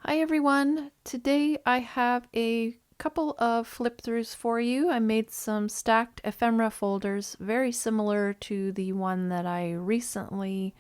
Hi everyone. Today I have a couple of flip throughs for you. I made some stacked ephemera folders very similar to the one that I recently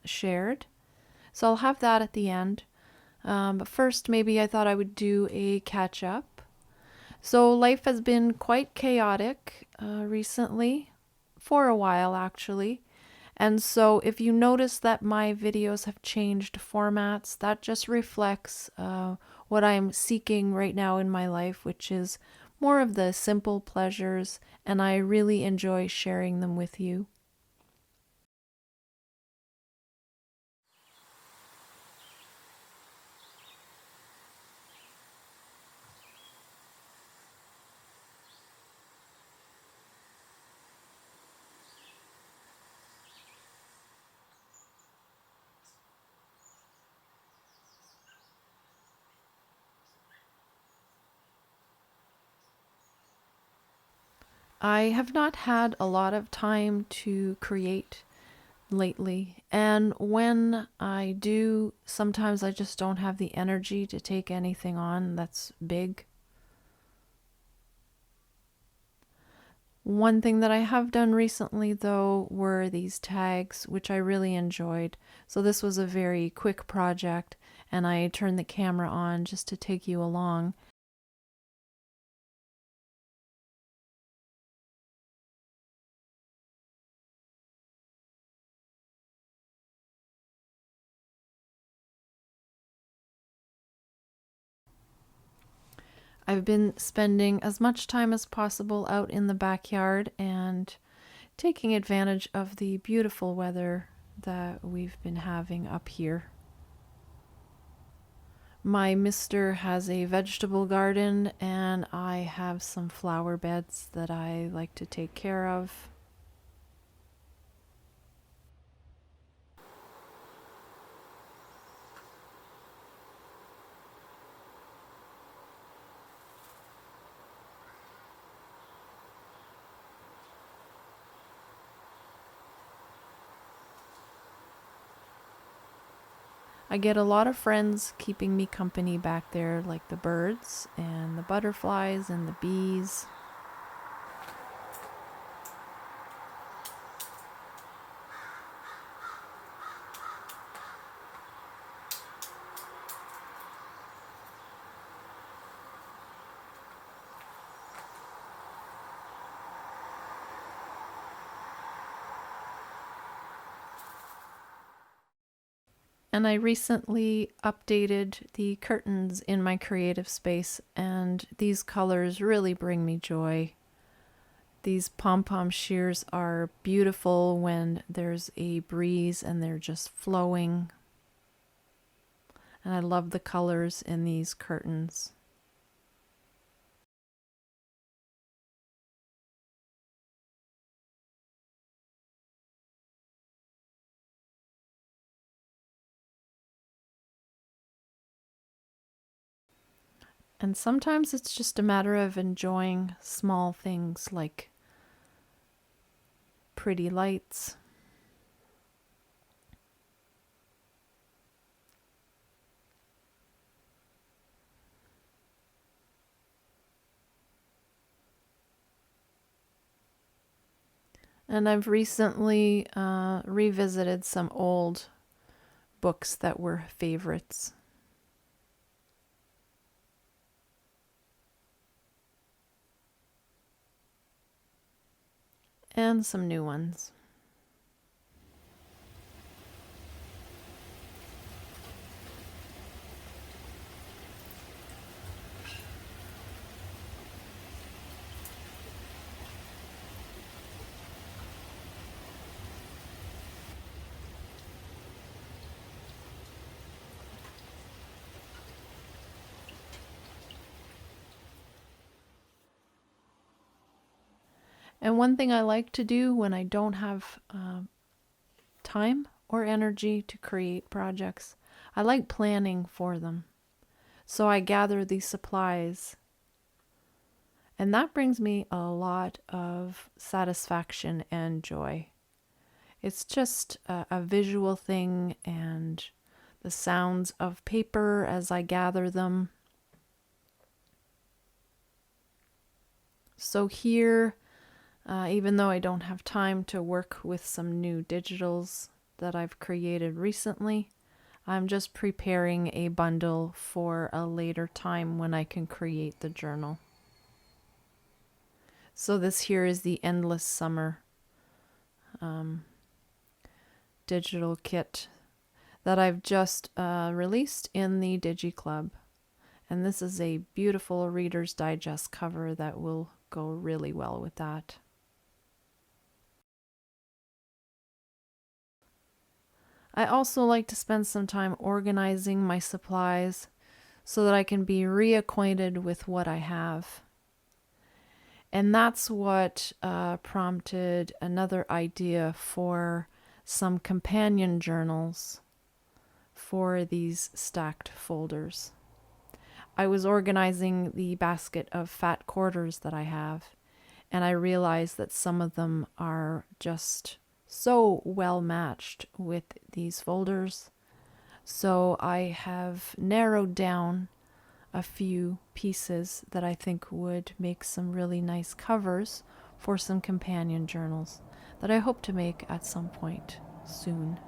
shared. So I'll have that at the end. But first, maybe I thought I would do a catch up. So life has been quite chaotic recently, for a while actually. And so if you notice that my videos have changed formats, that just reflects what I'm seeking right now in my life, which is more of the simple pleasures, and I really enjoy sharing them with you. I have not had a lot of time to create lately, and when I do, sometimes I just don't have the energy to take anything on that's big. One thing that I have done recently, though, were these tags, which I really enjoyed. So this was a very quick project, and I turned the camera on just to take you along. I've been spending as much time as possible out in the backyard and taking advantage of the beautiful weather that we've been having up here. My mister has a vegetable garden, and I have some flower beds that I like to take care of. I get a lot of friends keeping me company back there, like the birds and the butterflies and the bees. And I recently updated the curtains in my creative space, and these colors really bring me joy. These pom-pom shears are beautiful when there's a breeze and they're just flowing. And I love the colors in these curtains. And sometimes it's just a matter of enjoying small things like pretty lights. And I've recently revisited some old books that were favorites. And some new ones. And one thing I like to do when I don't have time or energy to create projects, I like planning for them. So I gather these supplies, and that brings me a lot of satisfaction and joy. It's just a visual thing, and the sounds of paper as I gather them. So here, even though I don't have time to work with some new digitals that I've created recently, I'm just preparing a bundle for a later time when I can create the journal. So this here is the Endless Summer digital kit that I've just released in the Digi Club. And this is a beautiful Reader's Digest cover that will go really well with that. I also like to spend some time organizing my supplies so that I can be reacquainted with what I have. And that's what prompted another idea for some companion journals for these stacked folders. I was organizing the basket of fat quarters that I have, and I realized that some of them are just so well matched with these folders. So I have narrowed down a few pieces that I think would make some really nice covers for some companion journals that I hope to make at some point soon.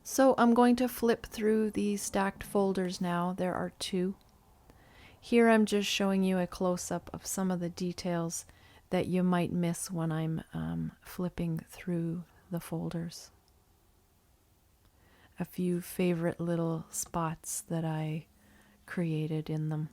So I'm going to flip through these stacked folders now. There are two. Here I'm just showing you a close-up of some of the details that you might miss when I'm flipping through the folders. A few favorite little spots that I created in them.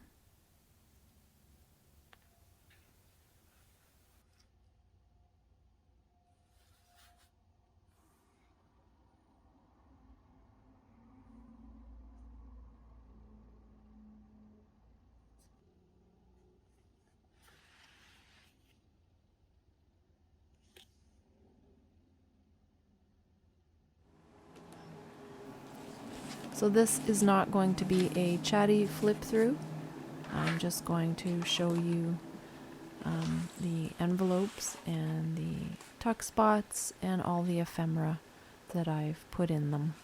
So this is not going to be a chatty flip through. I'm just going to show you the envelopes and the tuck spots and all the ephemera that I've put in them.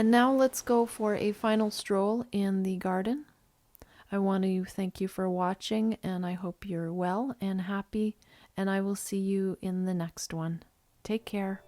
And now let's go for a final stroll in the garden. I want to thank you for watching, and I hope you're well and happy, and I will see you in the next one. Take care.